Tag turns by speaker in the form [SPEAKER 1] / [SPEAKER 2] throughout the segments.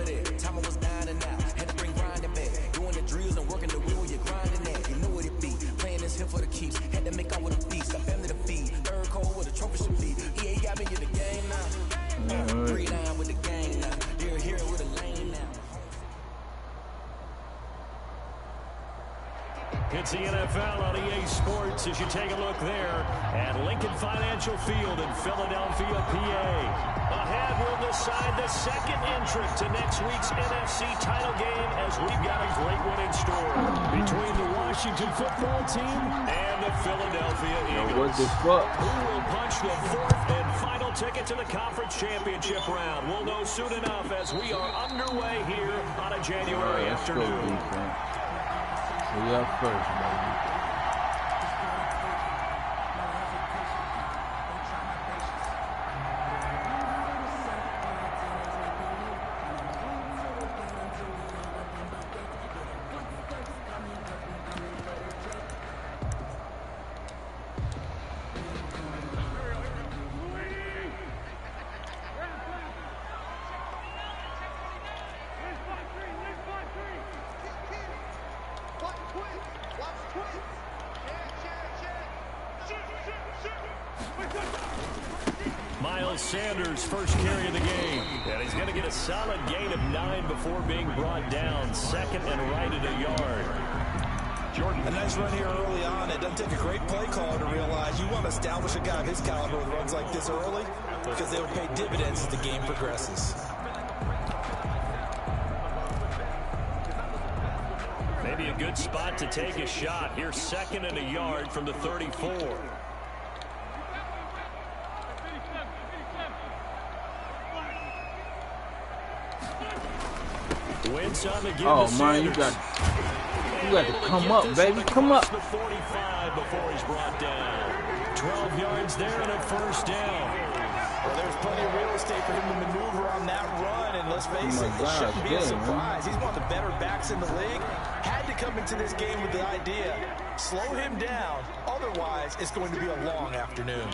[SPEAKER 1] for that. Time I was down and out. Had to bring grinding back. Doing the drills and working the wheel, you're grinding that. You know what it be. Playing this here for the keeps. Had to make out with a feast. Got family to feed. Third cold with a trophy should be. EA got me in the game now. 3-9 with the gang now. They're here with a lane now.
[SPEAKER 2] It's the NFL on EA Sports as you take a look there at Lincoln Financial Field in Philadelphia, PA. Ahead will decide the second entrant to next week's NFC title game as we've got a great one in store between the Washington football team and the Philadelphia Eagles. Who will punch the fourth and final ticket to the conference championship round? We'll know soon enough as we are underway here on a January afternoon.
[SPEAKER 3] We up first, baby.
[SPEAKER 2] Sanders' first carry of the game, and he's going to get a solid gain of 9 before being brought down. Second and right at a yard.
[SPEAKER 4] Jordan. A nice run here early on. It doesn't take a great play caller to realize you want to establish a guy of his caliber with runs like this early because they will pay dividends as the game progresses.
[SPEAKER 2] Maybe a good spot to take a shot. Here's second and a yard from the 34.
[SPEAKER 3] Oh man, you got to come up, baby. Come up.
[SPEAKER 2] The 45 before he's brought down. 12 yards there and a first down.
[SPEAKER 4] Well, there's plenty of real estate for him to maneuver on that run, and let's face it, it shouldn't be a surprise. He's one of the better backs in the league. Had to come into this game with the idea, slow him down. Otherwise, it's going to be a long afternoon.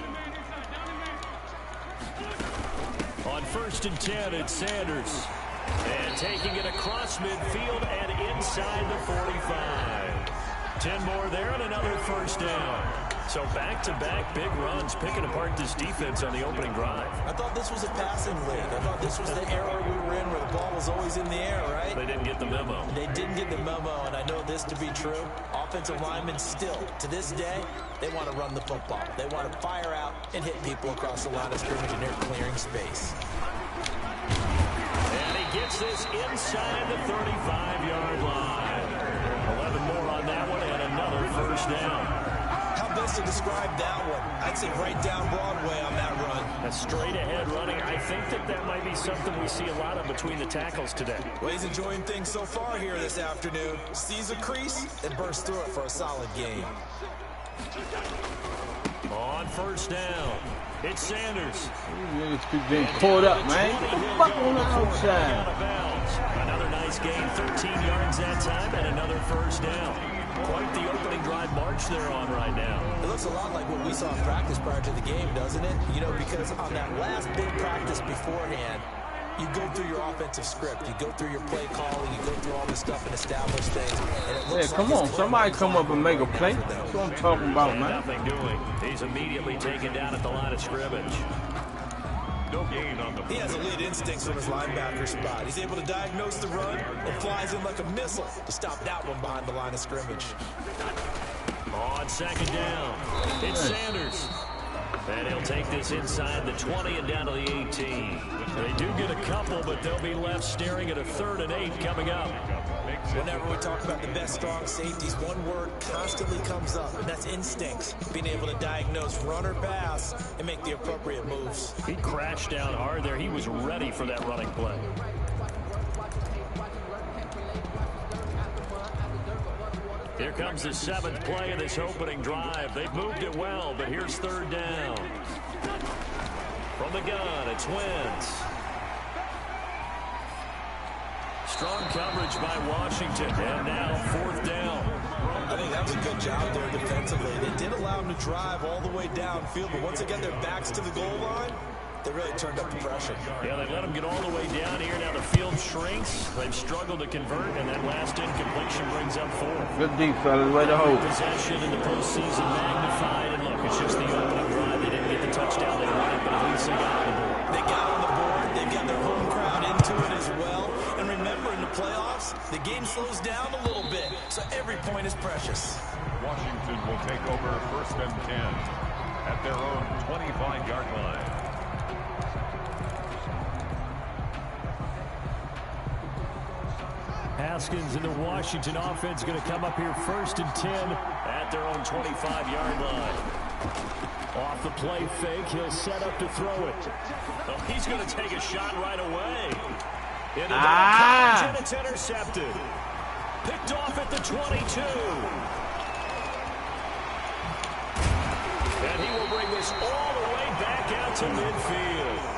[SPEAKER 2] On 1st and 10, it's Sanders. And taking it across midfield and inside the 45. 10 more there and another first down. So back-to-back big runs picking apart this defense on the opening drive.
[SPEAKER 4] I thought this was a passing league. I thought this was the era we were in where the ball was always in the air, right?
[SPEAKER 2] They didn't get the memo.
[SPEAKER 4] They didn't get the memo, and I know this to be true. Offensive linemen still, to this day, they want to run the football. They want to fire out and hit people across the line of scrimmage, and they're clearing space.
[SPEAKER 2] Gets this inside the 35-yard line. 11 more on that one and another first down.
[SPEAKER 4] How best to describe that one? I'd say right down Broadway on that run.
[SPEAKER 2] A straight-ahead running. I think that might be something we see a lot of between the tackles today.
[SPEAKER 4] Well, he's enjoying things so far here this afternoon. Sees a crease and bursts through it for a solid gain.
[SPEAKER 2] On first down, it's Sanders.
[SPEAKER 3] Niggas keep getting caught up, man. Get the fuck on the outside.
[SPEAKER 2] Another nice gain, 13 yards that time, and another first down. Quite the opening drive march they're on right now.
[SPEAKER 4] It looks a lot like what we saw in practice prior to the game, doesn't it? You know, because on that last big practice beforehand, you go through your offensive script, you go through your play calling, you go through all this stuff and establish things. And it looks
[SPEAKER 3] come on, somebody come up and make a play. That's what I'm talking about, man.
[SPEAKER 2] Nothing doing. He's immediately taken down at the line of scrimmage.
[SPEAKER 4] No gain on the play. He has elite instincts from his linebacker spot. He's able to diagnose the run and flies in like a missile to stop that one behind the line of scrimmage.
[SPEAKER 2] On second down, it's Sanders. And he'll take this inside the 20 and down to the 18. They do get a couple, but they'll be left staring at a 3rd and 8 coming up.
[SPEAKER 4] Whenever we talk about the best strong safeties, one word constantly comes up, and that's instincts. Being able to diagnose run or pass and make the appropriate moves.
[SPEAKER 2] He crashed down hard there. He was ready for that running play. Here comes the 7th play of this opening drive. They've moved it well, but here's 3rd down. From the gun, it's Wentz. Strong coverage by Washington, and now 4th down.
[SPEAKER 4] I think that was a good job there defensively. They did allow them to drive all the way downfield, but once they got their backs to the goal line, they really turned up the pressure.
[SPEAKER 2] Yeah, they let them get all the way down here. Now the field shrinks. They've struggled to convert, and that last incompletion brings up 4.
[SPEAKER 3] Good deep, fellas. Way to hold.
[SPEAKER 2] Possession in the postseason magnified, and look, it's just the opening drive. They didn't get the touchdown they wanted, but at least they got on the board.
[SPEAKER 4] They got on the board. They've got their home crowd into it as well. And remember, in the playoffs, the game slows down a little bit, so every point is precious.
[SPEAKER 5] Washington will take over 1st and 10 at their own 25-yard line.
[SPEAKER 2] Haskins and the Washington offense going to come up here 1st and 10 at their own 25-yard line. Off the play fake, he'll set up to throw it. Oh, he's going to take a shot right away. Into and it's intercepted. Picked off at the 22. And he will bring this all the way back out to midfield.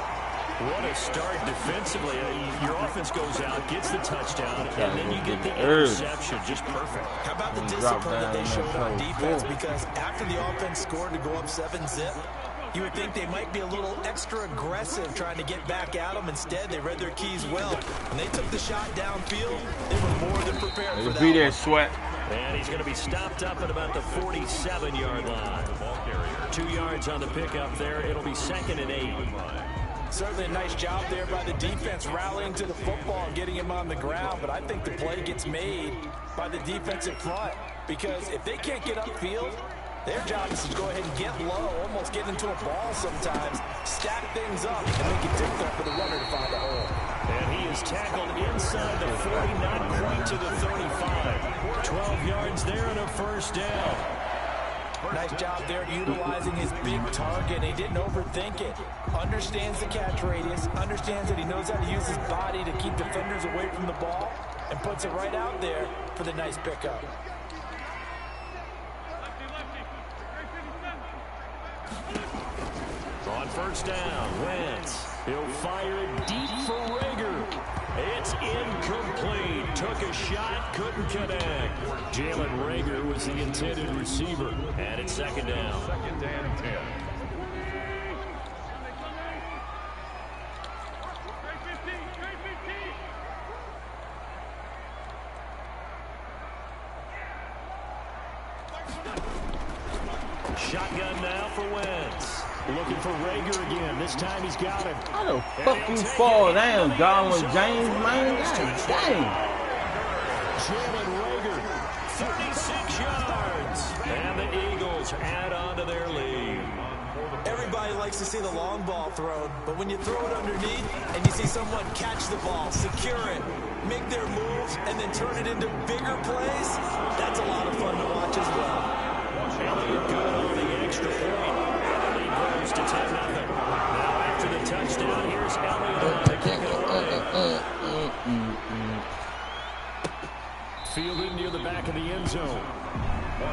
[SPEAKER 2] What a start defensively. Your offense goes out, gets the touchdown, and then you get the interception. Just perfect.
[SPEAKER 4] How about the discipline that they showed on defense? Because after the offense scored to go up 7-zip, you would think they might be a little extra aggressive trying to get back at them. Instead, they read their keys well. When they took the shot downfield, they were more than prepared for that.
[SPEAKER 3] Be there, Sweat.
[SPEAKER 2] And he's going to be stopped up at about the 47-yard line. 2 yards on the pickup there. It'll be 2nd and 8.
[SPEAKER 4] Certainly a nice job there by the defense rallying to the football and getting him on the ground, but I think the play gets made by the defensive front because if they can't get upfield, their job is to go ahead and get low, almost get into a ball sometimes, stack things up, and make it difficult for the runner to find a hole.
[SPEAKER 2] And he is tackled inside the 40, not quite to the 35. 12 yards there and a 1st down.
[SPEAKER 4] Nice job there utilizing his big target. He didn't overthink it. Understands the catch radius. Understands that he knows how to use his body to keep defenders away from the ball. And puts it right out there for the nice pickup.
[SPEAKER 2] On 1st down, Wentz. He'll fire it deep for Rager. It's incomplete. Took a shot, couldn't connect. Jalen Rager was the intended receiver. And it's 2nd down.
[SPEAKER 5] 2nd and 10.
[SPEAKER 2] Shotgun now for Wentz. Looking for Rager again. This time he's got him.
[SPEAKER 3] How the fuck you fall down, Darwin James, man? God dang.
[SPEAKER 2] Jalen Rager, 36 yards. And the Eagles add on to their lead.
[SPEAKER 4] Everybody likes to see the long ball thrown, but when you throw it underneath and you see someone catch the ball, secure it, make their moves, and then turn it into bigger plays, that's a lot of fun to watch as well.
[SPEAKER 2] Elliott good on the extra point. Lead grows to 10-0. Now after the touchdown, here's Elliott to kick it away. Fielded near the back of the end zone.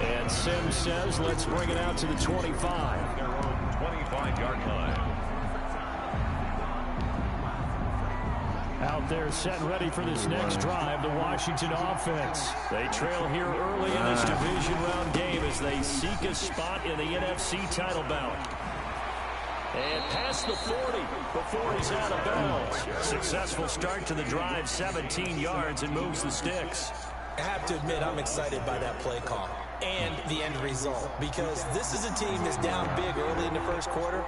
[SPEAKER 2] And Sims says, let's bring it out to the 25.
[SPEAKER 5] Their own 25-yard line.
[SPEAKER 2] Out there set and ready for this next drive, the Washington offense. They trail here early in this division round game as they seek a spot in the NFC title bout. And past the 40 before he's out of bounds. Successful start to the drive, 17 yards, and moves the sticks.
[SPEAKER 4] I have to admit, I'm excited by that play call and the end result because this is a team that's down big early in the 1st quarter.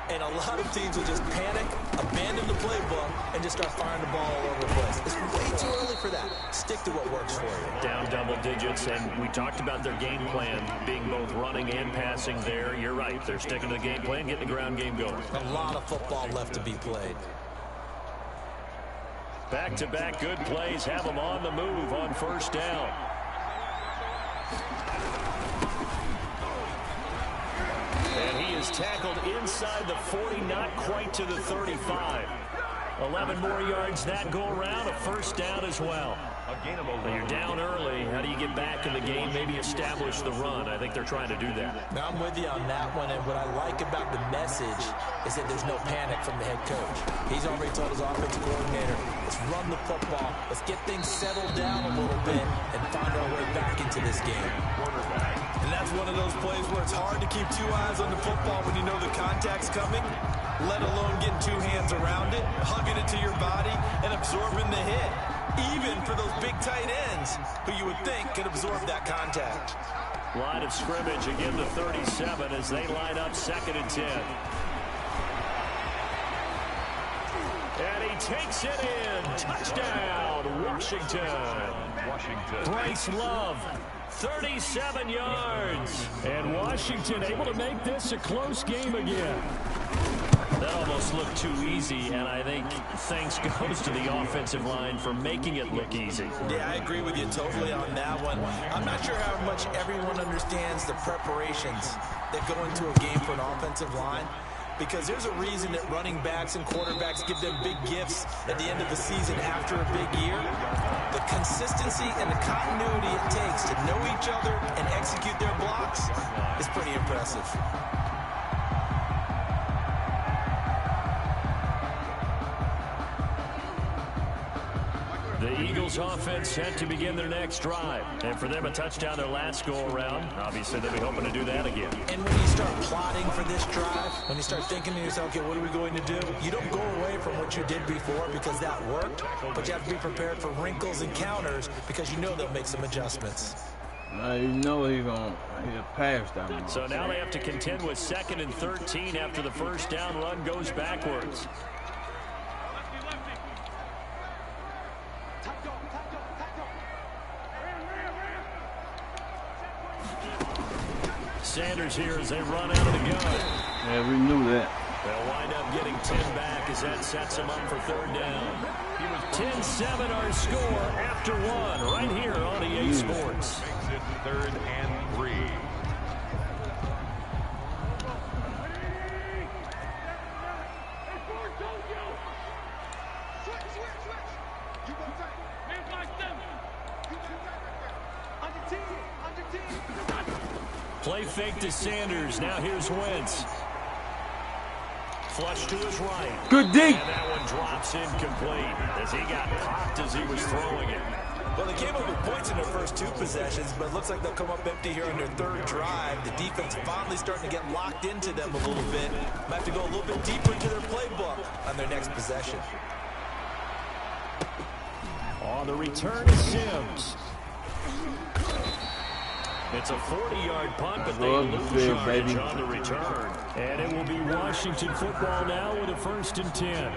[SPEAKER 4] And a lot of teams will just panic, abandon the playbook, and just start firing the ball all over the place. It's way too early for that. Stick to what works for you.
[SPEAKER 2] Down double digits, and we talked about their game plan being both running and passing there. You're right. They're sticking to the game plan, getting the ground game going.
[SPEAKER 4] A lot of football left to be played.
[SPEAKER 2] Back-to-back good plays have them on the move on 1st down. And he is tackled inside the 40, not quite to the 35. 11 more yards that go around, a 1st down as well. You're down early. How do you get back in the game, maybe establish the run? I think they're trying to do that.
[SPEAKER 4] Now, I'm with you on that one, and what I like about the message is that there's no panic from the head coach. He's already told his offensive coordinator, let's run the football, let's get things settled down a little bit, and find our way back into this game. And that's one of those plays where it's hard to keep 2 eyes on the football when you know the contact's coming, let alone getting 2 hands around it, hugging it to your body, and absorbing the hit. even for those big tight ends who you would think could absorb that contact.
[SPEAKER 2] Line of scrimmage again to 37 as they line up 2nd and 10. And he takes it in. Touchdown, Washington. Bryce Love, 37 yards. And Washington able to make this a close game again. That almost looked too easy, and I think thanks goes to the offensive line for making it look easy.
[SPEAKER 4] Yeah, I agree with you totally on that one. I'm not sure how much everyone understands the preparations that go into a game for an offensive line, because there's a reason that running backs and quarterbacks give them big gifts at the end of the season after a big year. The consistency and the continuity it takes to know each other and execute their blocks is pretty impressive.
[SPEAKER 2] The Eagles offense set to begin their next drive. And for them, a touchdown their last go-around. Obviously, they'll be hoping to do that again.
[SPEAKER 4] And when you start plotting for this drive, when you start thinking to yourself, okay, what are we going to do? You don't go away from what you did before because that worked, but you have to be prepared for wrinkles and counters because you know they'll make some adjustments.
[SPEAKER 3] You know he'll pass down.
[SPEAKER 2] So now they have to contend with 2nd and 13 after the first down run goes backwards. Sanders here as they run out of the gun.
[SPEAKER 3] Yeah, we knew that.
[SPEAKER 2] They'll wind up getting 10 back as that sets them up for 3rd down. 10-7 our score after 1 right here on EA Sports.
[SPEAKER 5] Makes it 3rd and 3.
[SPEAKER 2] Play fake to Sanders. Now here's Wentz. Flush to his right.
[SPEAKER 3] Good deep.
[SPEAKER 2] And that one drops incomplete as he got popped as he was throwing it.
[SPEAKER 4] Well, they came up with points in their first 2 possessions, but it looks like they'll come up empty here on their 3rd drive. The defense finally starting to get locked into them a little bit. Might have to go a little bit deeper into their playbook on their next possession.
[SPEAKER 2] On the return is Sims. It's a 40-yard punt, but they lose yardage on the return. And it will be Washington football now with a 1st and 10.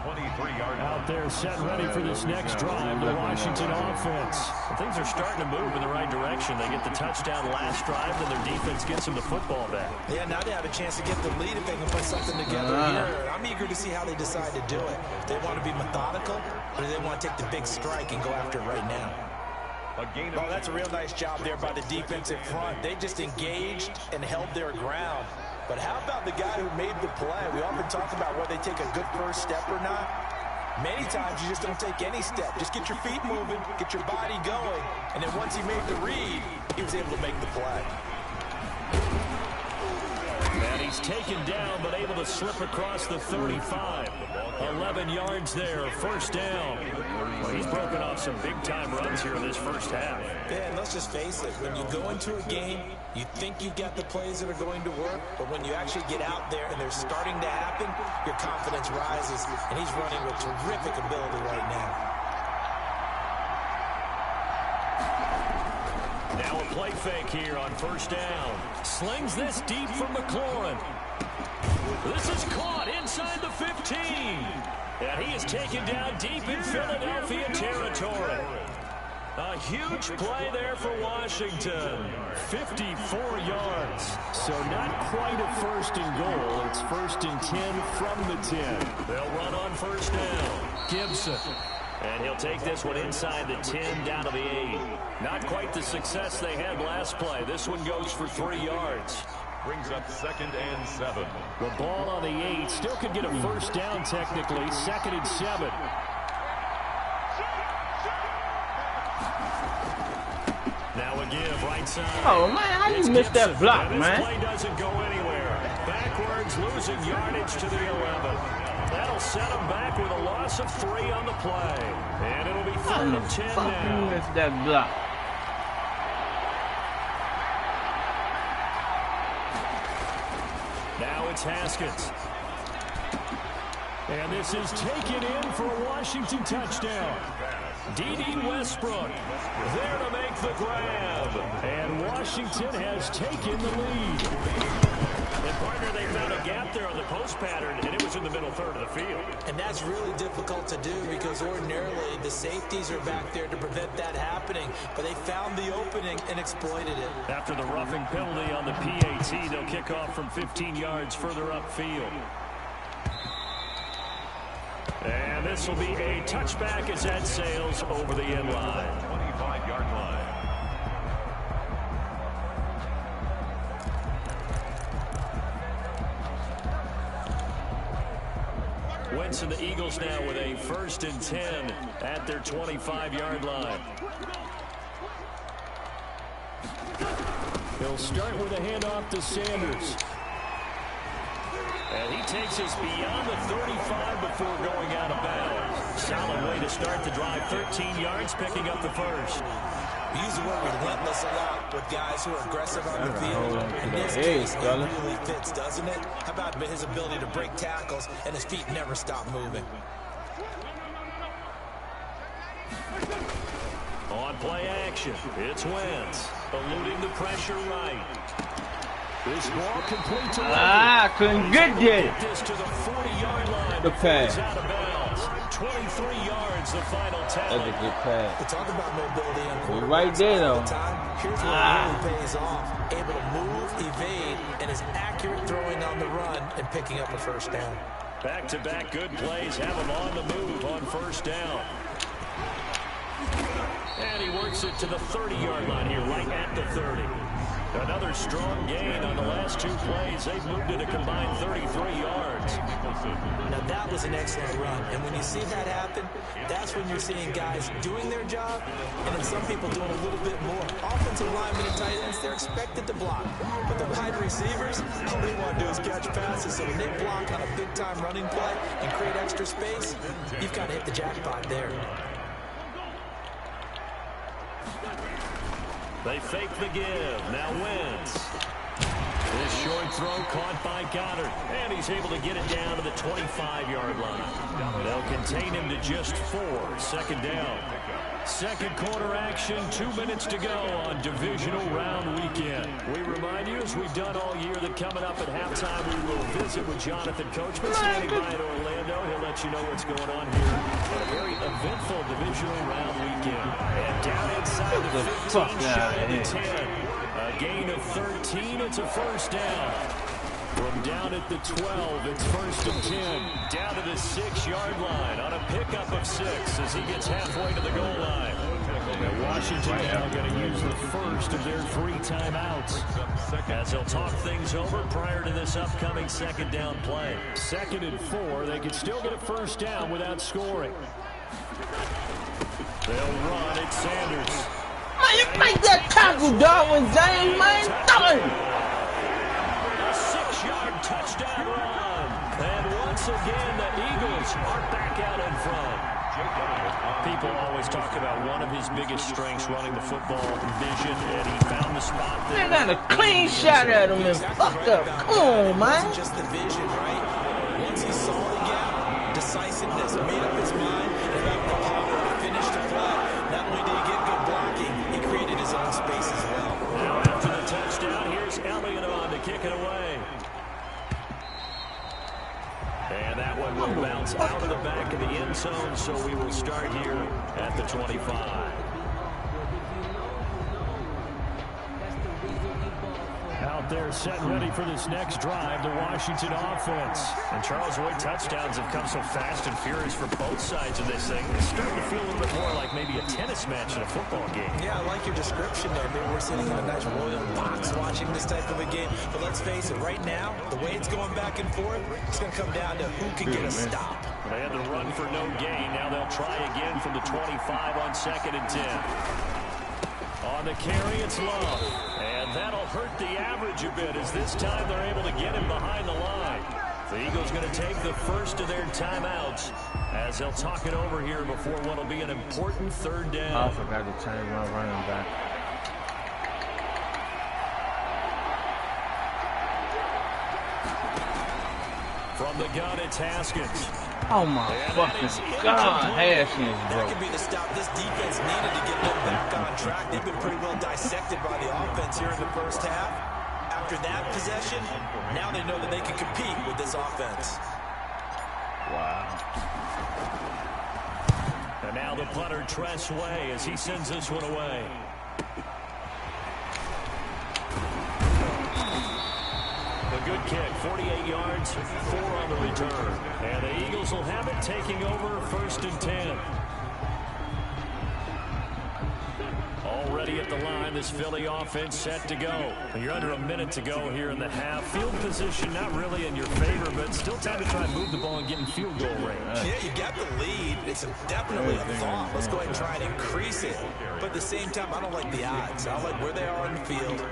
[SPEAKER 5] 23-yard
[SPEAKER 2] Out there set ready for this next drive, the Washington offense. Well, things are starting to move in the right direction. They get the touchdown last drive, and their defense gets them the football back.
[SPEAKER 4] Yeah, now they have a chance to get the lead if they can put something together here. I'm eager to see how they decide to do it. Do they want to be methodical, or do they want to take the big strike and go after it right now?
[SPEAKER 5] Oh,
[SPEAKER 4] that's a real nice job there by the defensive front. They just engaged and held their ground. But how about the guy who made the play? We often talk about whether they take a good first step or not. Many times you just don't take any step. Just get your feet moving, get your body going, and then once he made the read, he was able to make the play.
[SPEAKER 2] And he's taken down, but able to slip across the 35. 11 yards there, 1st down. Well, he's broken off some big-time runs here in this first half.
[SPEAKER 4] Yeah, and let's just face it. When you go into a game, you think you've got the plays that are going to work, but when you actually get out there and they're starting to happen, your confidence rises, and he's running with terrific ability right now.
[SPEAKER 2] Now a play fake here on 1st down. Slings this deep from McLaurin. This is caught inside the 15. And he is taken down deep in Philadelphia territory. A huge play there for Washington. 54 yards. So not quite a 1st and goal. It's 1st and 10 from the 10. They'll run on 1st down. Gibson. And he'll take this one inside the 10 down to the 8. Not quite the success they had last play. This one goes for 3 yards.
[SPEAKER 5] Brings up 2nd and 7.
[SPEAKER 2] The ball on the 8. Still could get a 1st down technically. 2nd and 7. Now a give right side.
[SPEAKER 3] Oh, man, how you missed that block, man?
[SPEAKER 2] This play doesn't go anywhere. Backwards, losing yardage to the 11. That'll set them back with a loss of 3 on the play. And it'll be 3rd and 10 now.
[SPEAKER 3] You missed that block.
[SPEAKER 2] Now it's Haskins. And this is taken in for a Washington touchdown. D.D. Westbrook there to make the grab. And Washington has taken the lead. And, partner, they found a gap there on the post pattern, and it was in the middle third of the field.
[SPEAKER 4] And that's really difficult to do because ordinarily the safeties are back there to prevent that happening. But they found the opening and exploited it.
[SPEAKER 2] After the roughing penalty on the PAT, they'll kick off from 15 yards further upfield. And this will be a touchback as that sails over the end line.
[SPEAKER 5] 25-yard line.
[SPEAKER 2] Wentz and the Eagles now with a 1st and 10 at their 25-yard line. He'll start with a handoff to Sanders. And he takes us beyond the 35 before going out of bounds. Solid way to start the drive. 13 yards, picking up the first.
[SPEAKER 4] We use the word relentless a lot with guys who are aggressive on the field. In this case, it really fits, doesn't it? How about his ability to break tackles and his feet never stop moving?
[SPEAKER 2] On play action, it's Wentz. Eluding the pressure right. This ball complete to
[SPEAKER 3] couldn't get there.
[SPEAKER 2] Get this to the 40-yard line.
[SPEAKER 3] The pass.
[SPEAKER 2] Out of bounds. 23 yards, the final tally.
[SPEAKER 3] That's a good pass.
[SPEAKER 4] We talk about mobility and
[SPEAKER 3] We're right there, though.
[SPEAKER 4] Here's what really pays off. Able to move, evade, and is accurate throwing on the run and picking up a first down.
[SPEAKER 2] Back-to-back good plays have him on the move on first down. And he works it to the 30-yard line here, right at the 30. Another strong gain on the last two plays. They've moved it a combined 33 yards.
[SPEAKER 4] Now that was an excellent run. And when you see that happen, that's when you're seeing guys doing their job and then some people doing a little bit more. Offensive linemen and tight ends, they're expected to block. But the wide receivers, all they want to do is catch passes. So when they block on a big-time running play and create extra space, you've got to hit the jackpot there.
[SPEAKER 2] They fake the give. Now Wentz. This short throw caught by Goddard. And he's able to get it down to the 25-yard line. They'll contain him to just 4. Second down. Second quarter action. 2 minutes to go on divisional round weekend. We remind you, as we've done all year, that coming up at halftime, we will visit with Jonathan Coachman standing by in Orlando. He'll let you know what's going on here on a very eventful divisional round weekend. And down inside the 15, shy of the 10. A gain of 13. It's a first down. From down at the 12, it's 1st and 10. Down to the 6-yard line on a pickup of 6 as he gets halfway to the goal line. And Washington now going to use the first of their 3 timeouts as they'll talk things over prior to this upcoming second down play. 2nd and 4, they can still get a first down without scoring. They'll run at Sanders.
[SPEAKER 3] Man, you make that tackle, Darwin James, man. Darn.
[SPEAKER 2] Touchdown run. And once again, the Eagles are back out in front. People always talk about one of his biggest strengths running the football, vision, and he found the spot there.
[SPEAKER 3] They got a clean shot at him and fucked up. Come on, man.
[SPEAKER 4] Just the vision, right? Once he saw the gap, decisiveness, made up his mind, and got the power to finish the play. Not only did he get good blocking, he created his own space as well.
[SPEAKER 2] Now after the touchdown, here's Elliott on to kick it away. And that one will bounce out of the back of the end zone, so we will start here at the 25. Out there set and ready for this next drive, the Washington offense. And Charles Wood, touchdowns have come so fast and furious for both sides of this thing. It's starting to feel a little bit more like maybe a tennis match in a football game.
[SPEAKER 4] Yeah, I like your description there. Maybe we're sitting in a nice royal box watching this type of a game. But let's face it, right now, the way it's going back and forth, it's going to come down to who can get a stop.
[SPEAKER 2] They had the run for no gain. Now they'll try again from the 25 on 2nd and 10. On the carry, it's Love. And that'll hurt the average a bit as this time they're able to get him behind the line. The Eagles going to take the first of their timeouts as they'll talk it over here before what will be an important 3rd down.
[SPEAKER 3] I forgot to change my running back.
[SPEAKER 2] From the gun, it's Haskins.
[SPEAKER 3] Oh my fucking God, Haskins, bro.
[SPEAKER 4] That could be the stop this defense needed to get them back on track. They've been pretty well dissected by the offense here in the first half. After that possession, now they know that they can compete with this offense.
[SPEAKER 3] Wow.
[SPEAKER 2] And now the punter Tress Way as he sends this one away. A good kick, 48 yards, 4 on the return. And the Eagles will have it taking over 1st and 10. Already at the line, this Philly offense set to go. You're under a minute to go here in the half. Field position not really in your favor, but still time to try and move the ball and get in field goal range.
[SPEAKER 4] Yeah, you got the lead. It's definitely a thought. Let's go ahead and try and increase it. But at the same time, I don't like the odds. I like where they are in the field.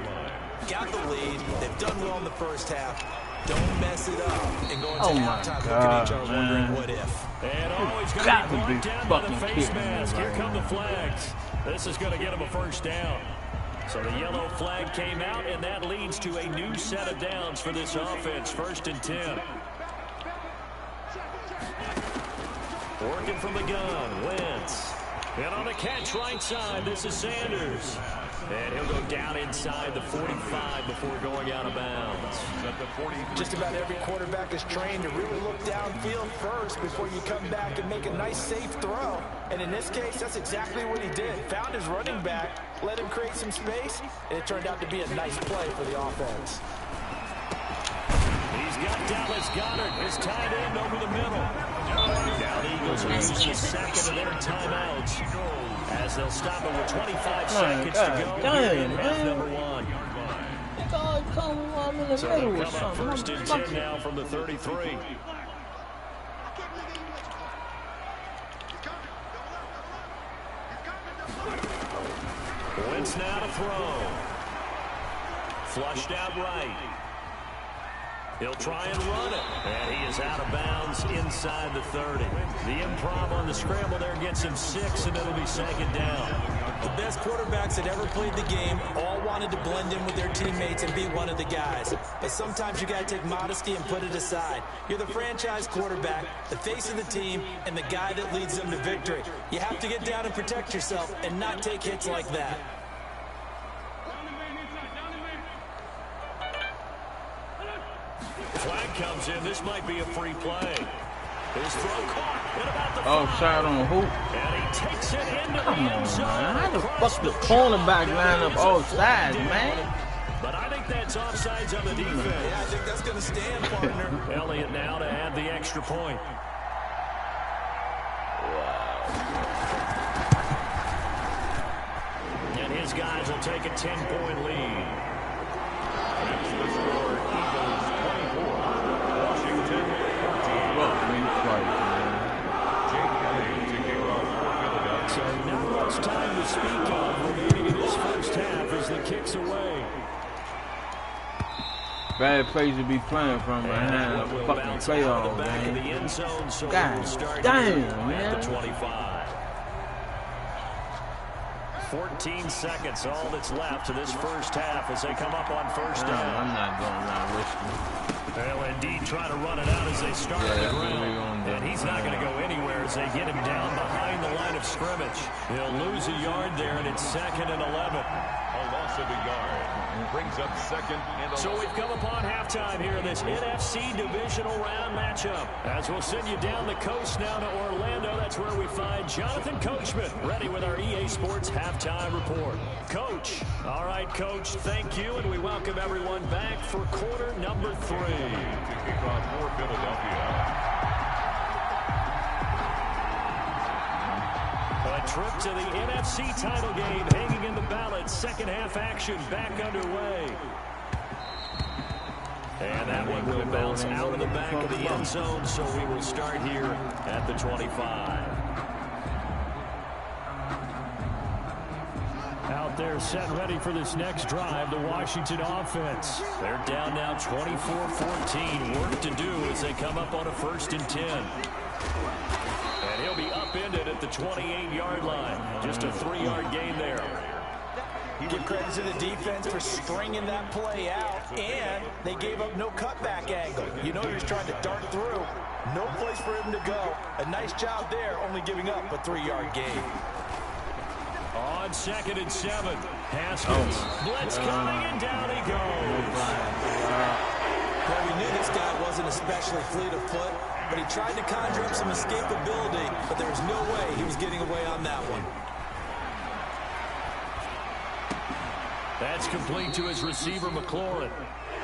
[SPEAKER 4] Got the lead. They've done well in the first half. Don't mess it up and go into halftime looking at each other wondering what if.
[SPEAKER 2] And always going to be blocked down by the face mask. Here come the flags. This is going to get him a first down. So the yellow flag came out, and that leads to a new set of downs for this offense. 1st and 10. Working from the gun, Wentz. And on the catch right side, this is Sanders. And he'll go down inside the 45 before going out of bounds.
[SPEAKER 4] Just about every quarterback is trained to really look downfield first before you come back and make a nice, safe throw. And in this case, that's exactly what he did. Found his running back, let him create some space, and it turned out to be a nice play for the offense.
[SPEAKER 2] He's got Dallas Goedert, his tight end over the middle. Now the Eagles will use the second of their timeouts as they'll stop it with 25 seconds to go in half number 1. So they'll come up 1st and 10 now from the 33. Wentz now to throw. Flushed out right. He'll try and run it. And he is out of bounds inside the 30. The improv on the scramble there gets him 6, and it'll be 2nd down.
[SPEAKER 4] The best quarterbacks that ever played the game all wanted to blend in with their teammates and be one of the guys. But sometimes you got to take modesty and put it aside. You're the franchise quarterback, the face of the team, and the guy that leads them to victory. You have to get down and protect yourself and not take hits like that.
[SPEAKER 2] Flag comes in. This might be a free play. His throw caught at about the 5.
[SPEAKER 3] Shot on who?
[SPEAKER 2] And he takes it into
[SPEAKER 3] Come
[SPEAKER 2] the end
[SPEAKER 3] on,
[SPEAKER 2] zone.
[SPEAKER 3] man. How the fuck the cornerback line up all sides, man?
[SPEAKER 2] But I think that's offsides on the defense.
[SPEAKER 4] Yeah, I think that's going to stand, partner.
[SPEAKER 2] Elliott now to add the extra point. And his guys will take a 10-point lead.
[SPEAKER 5] That's the score. Eagles 24. Washington 14.
[SPEAKER 2] So not much time to speak of remaining in this first half as the kick's away.
[SPEAKER 3] Bad place to be playing from behind a fucking playoff, man. God damn, man.
[SPEAKER 2] At the 25. 14 seconds, all that's left to this first half as they come up on 1st down.
[SPEAKER 3] I'm not going to risk it.
[SPEAKER 2] They'll indeed try to run it out as they start on the ground. And he's not going to go anywhere as they get him down behind the line of scrimmage. He'll lose a yard there, and it's 2nd and 11.
[SPEAKER 5] A loss of a yard brings up 2nd and 11.
[SPEAKER 2] So we've come upon halftime here in this NFC divisional round matchup. As we'll send you down the coast now to Orlando, that's where we find Jonathan Coachman ready with our EA Sports halftime report. Coach. All right, Coach, thank you, and we welcome everyone back for quarter number 3.
[SPEAKER 5] To kick off for Philadelphia.
[SPEAKER 2] A trip to the NFC title game hanging in the balance. Second half action back underway. And that one will bounce out of the back of the end zone, so we will start here at the 25. Out there set ready for this next drive, the Washington offense. They're down now 24-14. Work to do as they come up on a 1st and 10. And he'll be upended at the 28-yard line. Just a 3-yard gain there.
[SPEAKER 4] Give credit to the defense for stringing that play out, and they gave up no cutback angle. You know he was trying to dart through. No place for him to go. A nice job there, only giving up a 3-yard gain.
[SPEAKER 2] On 2nd and 7, Haskins. Blitz coming, and down he goes.
[SPEAKER 4] Well, we knew this guy wasn't especially fleet of foot, but he tried to conjure up some escapability, but there was no way he was getting away on that one.
[SPEAKER 2] That's complete to his receiver, McLaurin.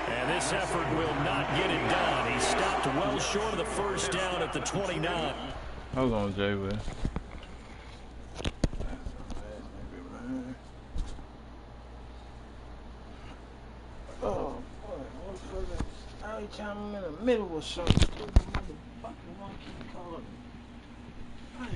[SPEAKER 2] And this effort will not get it done. He stopped well short of the first down at the 29.
[SPEAKER 3] Hold on, Jay. Oh, boy. Every time I'm in the middle of something, motherfucker won't keep calling. Man.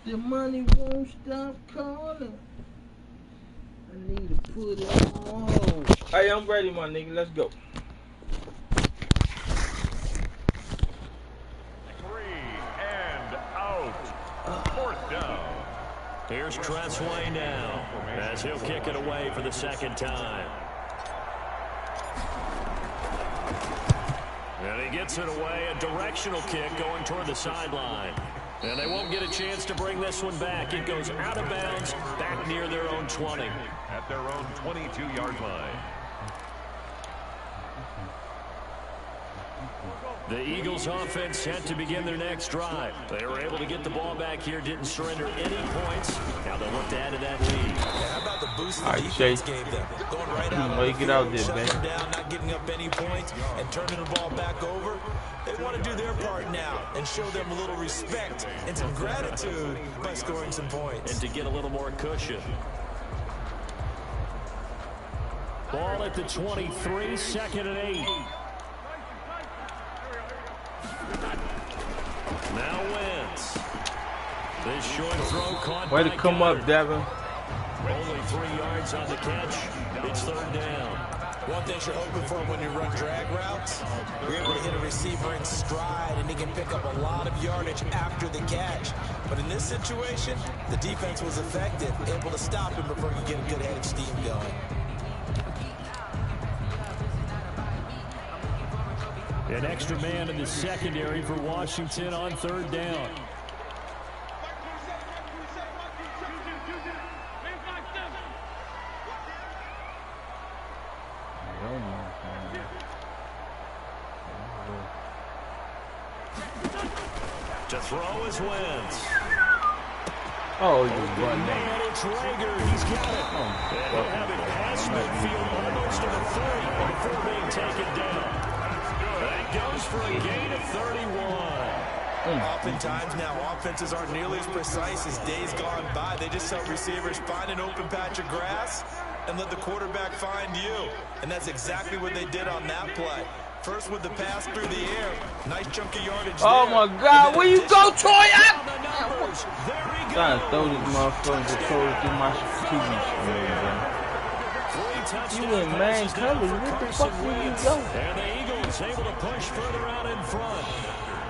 [SPEAKER 3] The money won't stop calling. I need to put it on hold. Hey, I'm ready, my nigga. Let's go.
[SPEAKER 5] 3 and out. 4th down.
[SPEAKER 2] Here's Tressway now, as he'll kick it away for the 2nd time. And he gets it away, a directional kick going toward the sideline. And they won't get a chance to bring this one back. It goes out of bounds, back near their own 20.
[SPEAKER 5] At their own 22-yard line.
[SPEAKER 2] The Eagles offense set to begin their next drive. They were able to get the ball back here, didn't surrender any points. Now they'll look to add to that lead.
[SPEAKER 4] And how about the boost the defense gave them? Going right out,
[SPEAKER 3] get out there,
[SPEAKER 4] shutting
[SPEAKER 3] man.
[SPEAKER 4] them down, not giving up any points, and turning the ball back over. They want to do their part now and show them a little respect and some gratitude by scoring some points.
[SPEAKER 2] And to get a little more cushion. Ball at the 23, 2nd and 8. Now Wentz. This short throw caught.
[SPEAKER 3] Way to come up, Devin.
[SPEAKER 2] Only 3 yards on the catch. It's 3rd down.
[SPEAKER 4] One thing you're hoping for when you run drag routes, you're able to hit a receiver in stride, and he can pick up a lot of yardage after the catch. But in this situation, the defense was effective, able to stop him before he get a good head of steam going.
[SPEAKER 2] An extra man in the secondary for Washington on 3rd down. To throw is Wentz.
[SPEAKER 3] Oh, you butt
[SPEAKER 2] Man,
[SPEAKER 3] nigga.
[SPEAKER 2] it's Rager. He's got it. And he'll have it past midfield almost to the 30 before being taken down. That goes for a gain of 31.
[SPEAKER 4] Oftentimes now, offenses aren't nearly as precise as days gone by. They just help receivers find an open patch of grass and let the quarterback find you. And that's exactly what they did on that play. First with the pass through the air. Nice chunky yardage
[SPEAKER 3] Oh
[SPEAKER 4] there.
[SPEAKER 3] my God, where you go, Troy?
[SPEAKER 2] There he
[SPEAKER 3] Trying to
[SPEAKER 2] goes.
[SPEAKER 3] throw this motherfucker through my TV screen,
[SPEAKER 2] You
[SPEAKER 3] in man colors. What the fuck did you go?
[SPEAKER 2] And the Eagles able to push further out in front.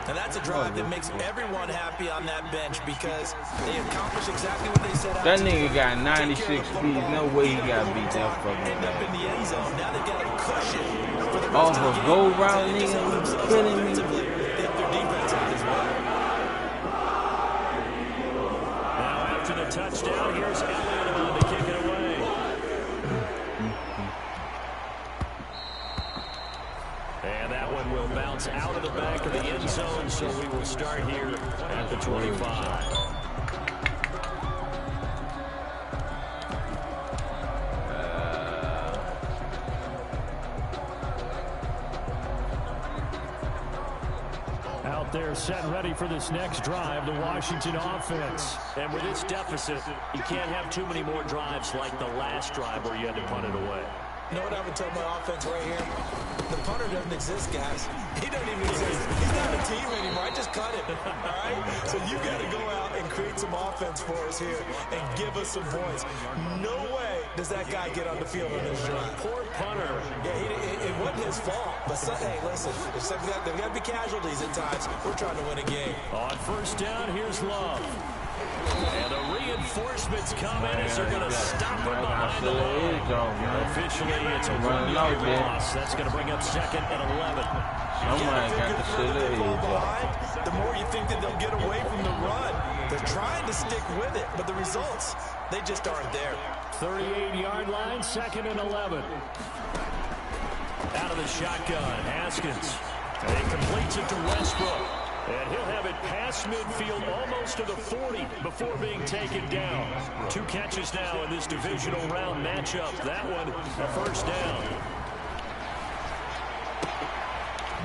[SPEAKER 4] And that's a drive that makes everyone happy on that bench because they accomplish exactly what they set out
[SPEAKER 3] That
[SPEAKER 4] to
[SPEAKER 3] nigga
[SPEAKER 4] do.
[SPEAKER 3] got 96 speed. No way he got beat that fucking
[SPEAKER 4] End up in
[SPEAKER 3] guy.
[SPEAKER 4] the end zone. Now they've got a cushion for the rest
[SPEAKER 3] Oh,
[SPEAKER 4] of the
[SPEAKER 3] a
[SPEAKER 4] game.
[SPEAKER 3] go round nigga, you kidding me?
[SPEAKER 4] Defensively, they have their defense out as well.
[SPEAKER 2] Now after the touchdown, here's Elliott on to kick it away. And that one will bounce out of the back of the end zone, so we will start here at the 25. Out there set and ready for this next drive, the Washington offense. And with this deficit, you can't have too many more drives like the last drive where you had to punt it away.
[SPEAKER 4] You know what I would tell my offense right here? The punter doesn't exist, guys. He doesn't even exist. He's not a team anymore. I just cut him. All right? So you got to go out and create some offense for us here and give us some points. No way does that guy get on the field on this drive.
[SPEAKER 2] Poor punter.
[SPEAKER 4] Yeah, it wasn't his fault. But, hey, listen, there's got to be casualties at times. We're trying to win a game.
[SPEAKER 2] On first down, here's Love. And the reinforcements come in as they're going to stop him behind the line. Officially, it's a 1-yard loss. That's going to bring up second and 11.
[SPEAKER 3] Somebody got the shit of his.
[SPEAKER 4] The more you think that they'll get away from the run. They're trying to stick with it, but the results, they just aren't there.
[SPEAKER 2] 38-yard line, second and 11. Out of the shotgun, Haskins. And he completes it to Westbrook. And he'll have it past midfield almost to the 40 before being taken down. 2 catches now in this divisional round matchup. That one, a first down.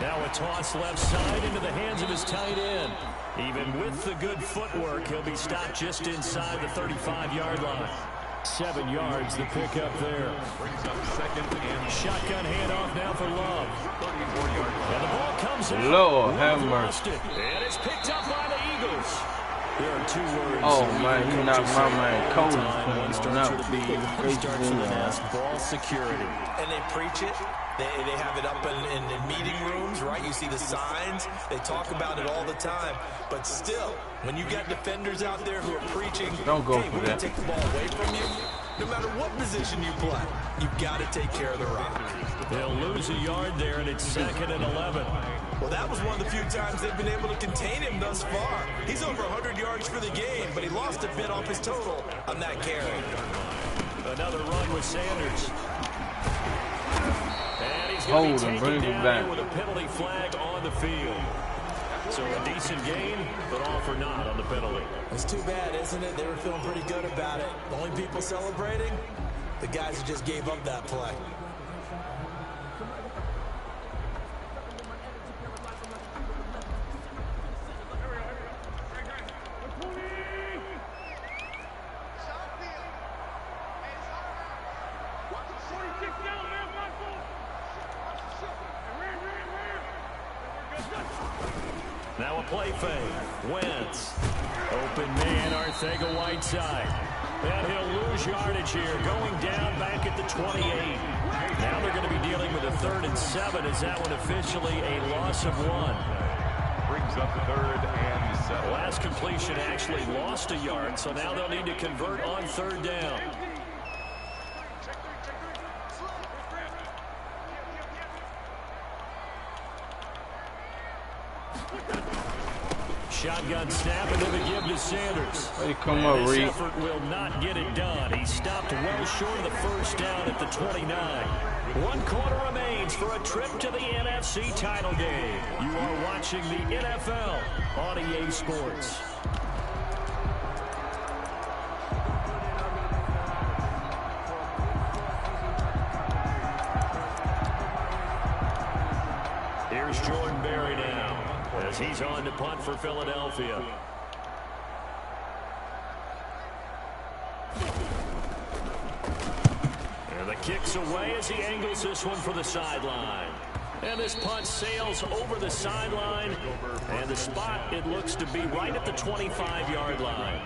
[SPEAKER 2] Now a toss left side into the hands of his tight end. Even with the good footwork, he'll be stopped just inside the 35-yard line. 7 yards, the pickup there. Shotgun handoff now for Love. And the ball comes out.
[SPEAKER 3] Lord have mercy.
[SPEAKER 2] And it's picked up by the Eagles. There are 2 words.
[SPEAKER 3] Oh, man, he knocked my man Cody.
[SPEAKER 2] One starts with a B, one starts with an S. Ball security.
[SPEAKER 4] And they preach it. They have it up in meeting rooms, right? You see the signs. They talk about it all the time. But still, when you got defenders out there who are preaching,
[SPEAKER 3] don't go
[SPEAKER 4] hey,
[SPEAKER 3] for
[SPEAKER 4] we're
[SPEAKER 3] that.
[SPEAKER 4] going to take the ball away from you. No matter what position you play, you've got to take care of the rock.
[SPEAKER 2] They'll lose a yard there, and it's second and 11.
[SPEAKER 4] Well, that was one of the few times they've been able to contain him thus far. He's over 100 yards for the game, but he lost a bit off his total on that carry.
[SPEAKER 2] Another run with Sanders. And he's
[SPEAKER 3] Hold
[SPEAKER 2] going to
[SPEAKER 3] him,
[SPEAKER 2] be
[SPEAKER 3] bring
[SPEAKER 2] taken
[SPEAKER 3] him
[SPEAKER 2] down
[SPEAKER 3] back.
[SPEAKER 2] here with a penalty flag on the field. So a decent gain, but all for naught on the penalty.
[SPEAKER 4] It's too bad, isn't it? They were feeling pretty good about it. The only people celebrating, the guys who just gave up that play.
[SPEAKER 2] Now a play fake. Wentz. Open man, Arcega-Whiteside. And he'll lose yardage here, going down back at the 28. Now they're going to be dealing with a 3rd and 7. Is that one officially a loss of 1?
[SPEAKER 5] Brings up 3rd and 7.
[SPEAKER 2] Last completion actually lost a yard, so now they'll need to convert on 3rd down. shotgun snap and then the give to Sanders.
[SPEAKER 3] Hey, come up,
[SPEAKER 2] This
[SPEAKER 3] Reed.
[SPEAKER 2] effort will not get it done. He stopped well short of the first down at the 29. 1 quarter remains for a trip to the NFC title game. You are watching the NFL on EA Sports. Here's Jordan Berry now as he's on to punt for Philadelphia. And the kick's away as he angles this one for the sideline. And this punt sails over the sideline. And the spot, it looks to be right at the 25-yard line.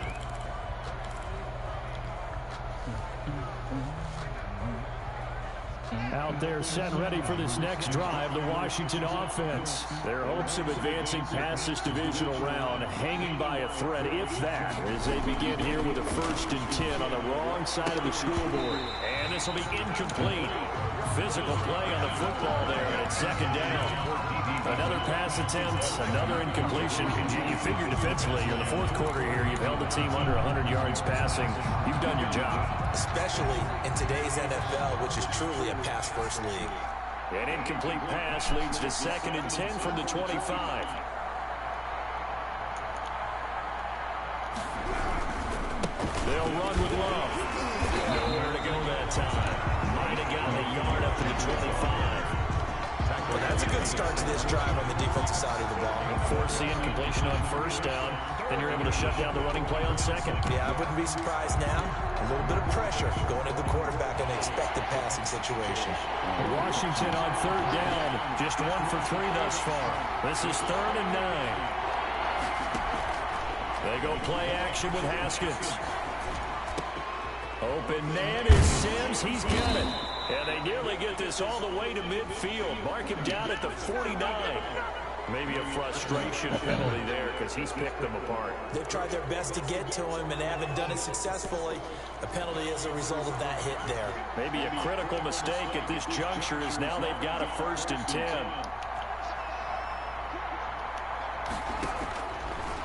[SPEAKER 2] Out there set ready for this next drive, the Washington offense. Their hopes of advancing past this divisional round hanging by a thread, if that, as they begin here with a 1st and 10 on the wrong side of the scoreboard. And this will be incomplete. Physical play on the football there, and it's 2nd down. Another pass attempt, another incompletion. You figure defensively, in the 4th quarter here, you've held the team under 100 yards passing. You've done your job.
[SPEAKER 4] Especially in today's NFL, which is truly a pass-first league.
[SPEAKER 2] An incomplete pass leads to 2nd and 10 from the 25. They'll run with Love. Nowhere to go that time. Might have gotten a yard up to the 25.
[SPEAKER 4] Well, that's a good start to this drive on the defensive side of the ball.
[SPEAKER 2] And force the incompletion on 1st down, then you're able to shut down the running play on 2nd.
[SPEAKER 4] Yeah, I wouldn't be surprised now. A little bit of pressure going at the quarterback in an expected passing situation.
[SPEAKER 2] Washington on 3rd down, just 1 for 3 thus far. This is 3rd and 9. They go play action with Haskins. Open man is Sims. He's got it. And they nearly get this all the way to midfield. Mark him down at the 49. Maybe a frustration penalty there because he's picked them apart.
[SPEAKER 4] They've tried their best to get to him and haven't done it successfully. A penalty as a result of that hit there.
[SPEAKER 2] Maybe a critical mistake at this juncture is now they've got a 1st and 10.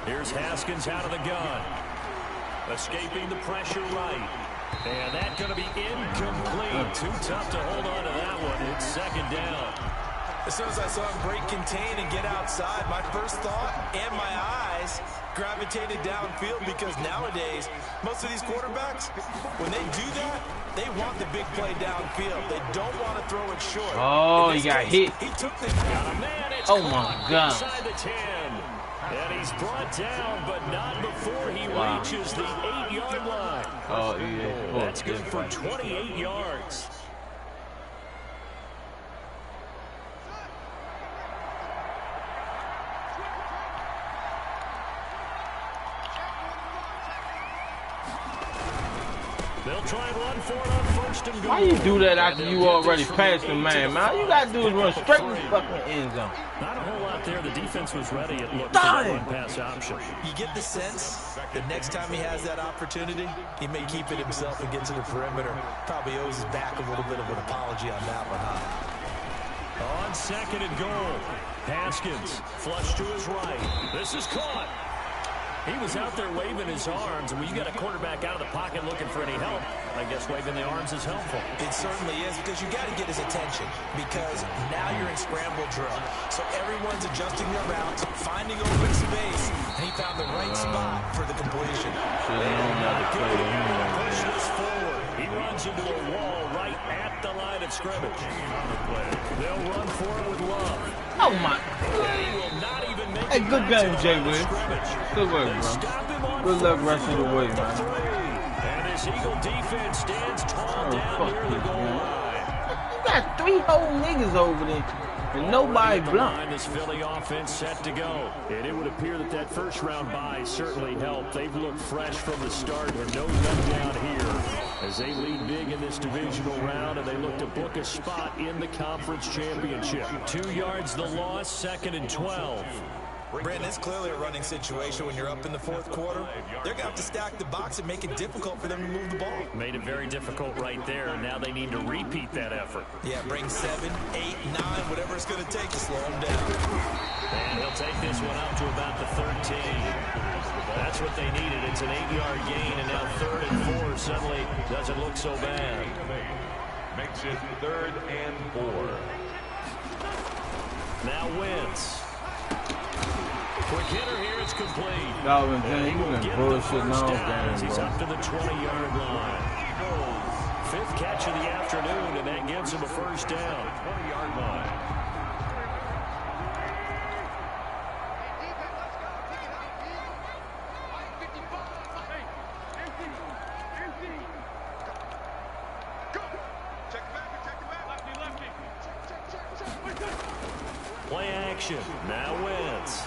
[SPEAKER 2] Here's Haskins out of the gun. Escaping the pressure right. And that's going to be incomplete. Too tough to hold on to that one. It's 2nd down.
[SPEAKER 4] As soon as I saw him break contain and get outside, my first thought and my eyes gravitated downfield because nowadays, most of these quarterbacks, when they do that, they want the big play downfield. They don't want to throw it short.
[SPEAKER 3] Oh, he got hit.
[SPEAKER 4] He took the
[SPEAKER 3] Oh, my God.
[SPEAKER 2] Inside the 10. And he's brought down, but not before he reaches the 8-yard line.
[SPEAKER 3] Oh, yeah.
[SPEAKER 2] That's good for 28 yards. They'll try and run for it on 1st and goal.
[SPEAKER 3] Why you do that after you already passed the man, man? All you got to do is run straight to the fucking end zone.
[SPEAKER 2] Not a whole lot there. The defense was ready. It looked for that run-pass option.
[SPEAKER 4] You get the sense that next time he has that opportunity, he may keep it himself and get to the perimeter. Probably owes his back a little bit of an apology on that one, huh?
[SPEAKER 2] On 2nd and goal, Haskins flush to his right. This is caught. He was out there waving his arms, and when you got a quarterback out of the pocket looking for any help, I guess waving the arms is helpful.
[SPEAKER 4] It certainly is, because you got to get his attention, because now you're in scramble drill. So everyone's adjusting their routes, finding open space, and he found the right spot for the completion.
[SPEAKER 2] Push this forward. He runs into a wall right at the line of scrimmage. They'll run for it with Love.
[SPEAKER 3] Oh, my.
[SPEAKER 2] He will not even make
[SPEAKER 3] Hey, good game, Jay Will. Good work, bro. Good luck rest of the way, man.
[SPEAKER 2] And this Eagle defense stands tall down near the goal line.
[SPEAKER 3] You got 3 whole niggas over there, and nobody blocked.
[SPEAKER 2] This Philly offense set to go. And it would appear that that first-round bye certainly helped. They've looked fresh from the start and no letdown here as they lead big in this divisional round, and they look to book a spot in the conference championship. 2 yards the loss, 2nd and 12.
[SPEAKER 4] Brandon, it's clearly a running situation when you're up in the fourth quarter. They're going to have to stack the box and make it difficult for them to move the ball.
[SPEAKER 2] Made it very difficult right there. Now they need to repeat that effort.
[SPEAKER 4] Yeah, bring 7, 8, 9, whatever it's going to take to slow them down.
[SPEAKER 2] And he'll take this one up to about the 13. That's what they needed. It's an 8-yard gain, and now 3rd and 4 suddenly doesn't look so bad.
[SPEAKER 5] Makes it 3rd and 4.
[SPEAKER 2] Now Wentz. Quick hitter here, it's complete.
[SPEAKER 3] Dalvin
[SPEAKER 2] And he will
[SPEAKER 3] James
[SPEAKER 2] get the
[SPEAKER 3] bullshitting
[SPEAKER 2] first
[SPEAKER 3] all
[SPEAKER 2] down as
[SPEAKER 3] game,
[SPEAKER 2] he's
[SPEAKER 3] bro.
[SPEAKER 2] up to the 20-yard line. 5th catch of the afternoon, and that gives him a first down.
[SPEAKER 5] 20-yard line.
[SPEAKER 2] Play action. Now Wentz.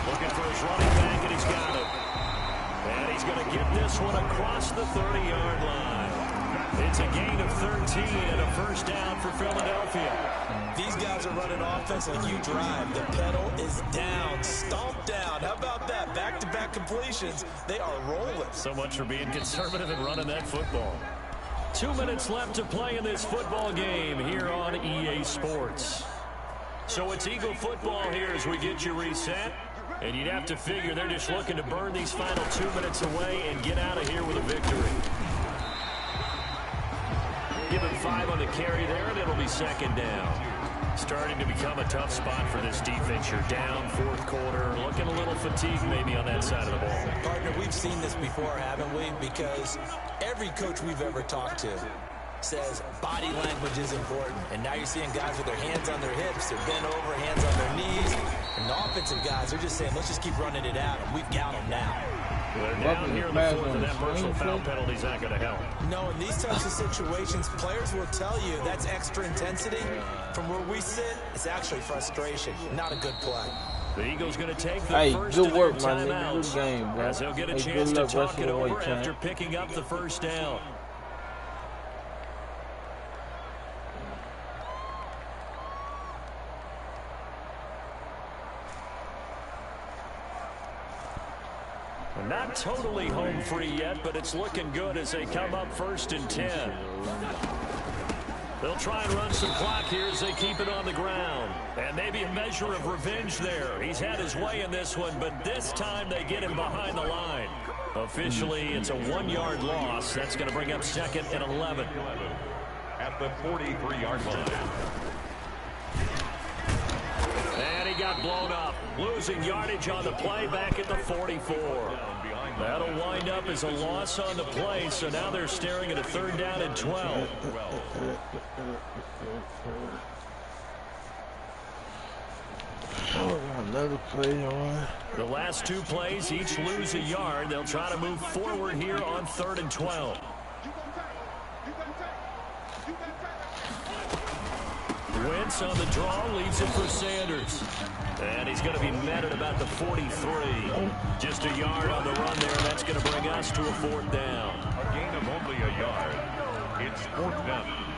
[SPEAKER 2] Looking for his running back, and he's got it. And he's going to get this one across the 30-yard line. It's a gain of 13 and a first down for Philadelphia.
[SPEAKER 4] These guys are running offense like you drive. The pedal is down, stomped down. How about that? Back-to-back completions. They are rolling.
[SPEAKER 2] So much for being conservative and running that football. 2 minutes left to play in this football game here on EA Sports. So it's Eagle football here as we get you reset. And you'd have to figure they're just looking to burn these final 2 minutes away and get out of here with a victory. Give him 5 on the carry there, and it'll be 2nd down. Starting to become a tough spot for this defense. You're down 4th quarter, looking a little fatigued maybe on that side of the ball.
[SPEAKER 4] Partner, we've seen this before, haven't we? Because every coach we've ever talked to says body language is important. And now you're seeing guys with their hands on their hips, they're bent over, hands on their knees. And the offensive guys are just saying, let's just keep running it out. And we've got them now.
[SPEAKER 2] They're down here in the 4th, and that personal foul penalty's not going to help.
[SPEAKER 4] No, in these types of situations, players will tell you that's extra intensity. From where we sit, it's actually frustration. Not a good play.
[SPEAKER 2] The Eagles going to take the first of their timeouts,
[SPEAKER 3] game, bro.
[SPEAKER 2] as they'll get a chance to talk it over after picking up the first down. Not totally home free yet, but it's looking good as they come up 1st and 10. They'll try and run some clock here as they keep it on the ground. And maybe a measure of revenge there. He's had his way in this one, but this time they get him behind the line. Officially, it's a 1-yard loss. That's going to bring up 2nd and 11.
[SPEAKER 5] At the 43-yard line.
[SPEAKER 2] And he got blown up. Losing yardage on the play back at the 44. That'll wind up as a loss on the play, so now they're staring at a 3rd down and 12.
[SPEAKER 3] Another play on.
[SPEAKER 2] The last 2 plays, each lose a yard. They'll try to move forward here on 3rd and 12. Wentz on the draw, leaves it for Sanders. And he's going to be met at about the 43. Just a yard on the run there, and that's going to bring us to a 4th down.
[SPEAKER 5] A gain of only a yard. It's 4th down.